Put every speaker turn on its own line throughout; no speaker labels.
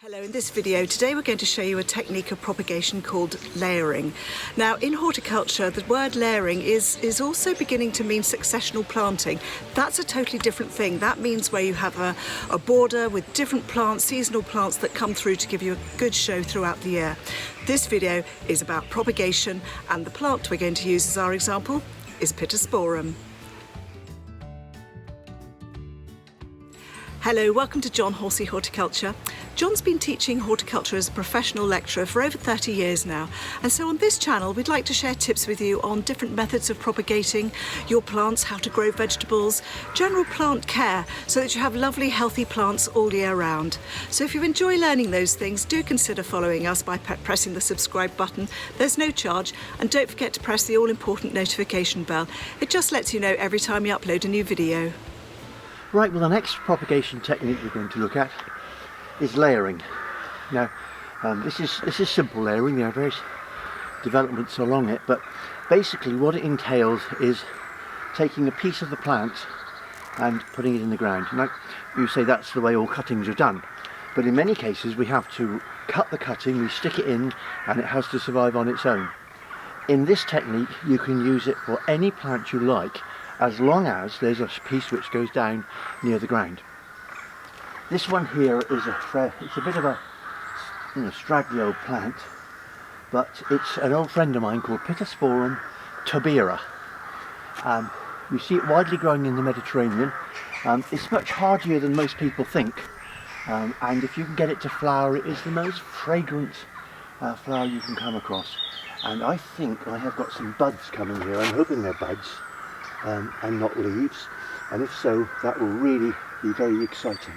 Hello, in this video today we're going to show you a technique of propagation called layering. Now in horticulture the word layering is also beginning to mean successional planting. That's a totally different thing. That means where you have a border with different plants, seasonal plants that come through to give you a good show throughout the year. This video is about propagation and the plant we're going to use as our example is Pittosporum. Hello, welcome to John Horsey Horticulture. John's been teaching horticulture as a professional lecturer for over 30 years now, and so on this channel we'd like to share tips with you on different methods of propagating your plants, how to grow vegetables, general plant care so that you have lovely healthy plants all year round. So if you enjoy learning those things, do consider following us by pressing the subscribe button. There's no charge, and don't forget to press the all-important notification bell. It just lets you know every time we upload a new video.
Right, well the next propagation technique we're going to look at is layering. Now this is simple layering. There are various developments along it, but basically what it entails is taking a piece of the plant and putting it in the ground. Now you say that's the way all cuttings are done, but in many cases we have to cut the cutting, we stick it in, and it has to survive on its own. In this technique you can use it for any plant you like, as long as there's a piece which goes down near the ground. This one here is it's a bit of a straggly old plant, but it's an old friend of mine called Pittosporum tobira. You see it widely growing in the Mediterranean. It's much hardier than most people think, and if you can get it to flower, it is the most fragrant flower you can come across. And I think I have got some buds coming here. I'm hoping they're buds and not leaves, and if so, that will really be very exciting.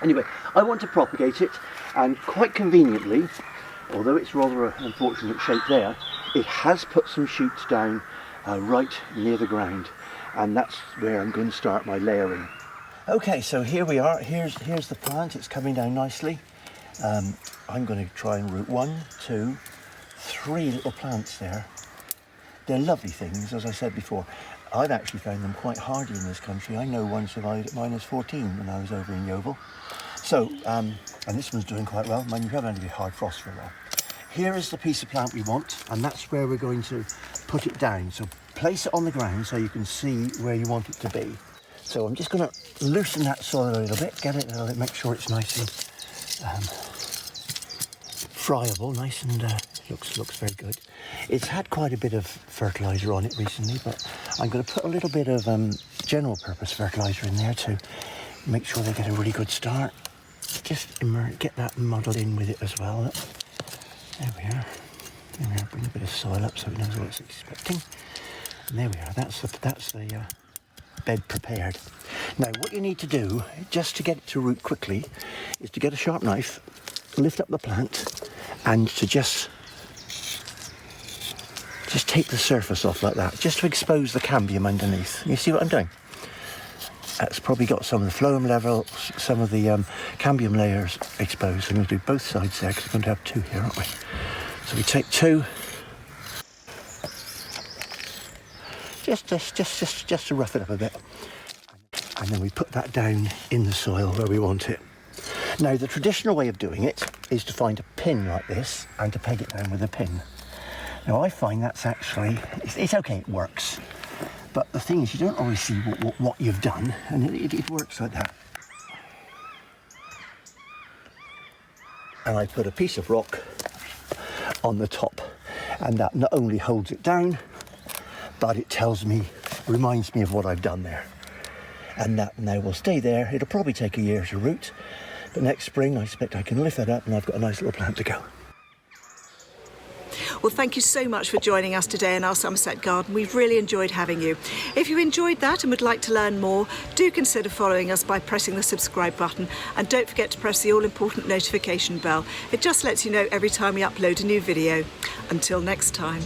Anyway, I want to propagate it, and quite conveniently, although it's rather an unfortunate shape there, it has put some shoots down right near the ground, and that's where I'm going to start my layering. Okay, so here we are. Here's the plant. It's coming down nicely. I'm going to try and root 1, 2, 3 little plants there. They're lovely things, as I said before. I've actually found them quite hardy in this country. I know one survived at -14 when I was over in Yeovil. So, and this one's doing quite well. Mind you, have only hard frost for a while. Here is the piece of plant we want, and that's where we're going to put it down. So place it on the ground so you can see where you want it to be. So I'm just going to loosen that soil a little bit, get it a little, make sure it's nice and friable, nice and looks very good. It's had quite a bit of fertiliser on it recently, but I'm going to put a little bit of general purpose fertiliser in there to make sure they get a really good start. Just get that muddled in with it as well. There we are. There we are. Bring a bit of soil up so it knows what it's expecting. And there we are. That's the bed prepared. Now what you need to do, just to get it to root quickly, is to get a sharp knife, lift up the plant, and to just take the surface off like that, just to expose the cambium underneath. You see what I'm doing? That's probably got some of the phloem level, some of the cambium layers exposed. I'm going to do both sides there because we're going to have 2 here, aren't we? So we take 2, just to rough it up a bit, and then we put that down in the soil where we want it. Now the traditional way of doing it is to find a pin like this and to peg it down with a pin. Now I find that's actually, it's okay, it works, but the thing is you don't always see what you've done, and it works like that. And I put a piece of rock on the top, and that not only holds it down, but it reminds me of what I've done there. And that now will stay there. It'll probably take a year to root, but next spring I expect I can lift that up and I've got a nice little plant to go.
Well, thank you so much for joining us today in our Somerset garden. We've really enjoyed having you. If you enjoyed that and would like to learn more, do consider following us by pressing the subscribe button, and don't forget to press the all-important notification bell. It just lets you know every time we upload a new video. Until next time.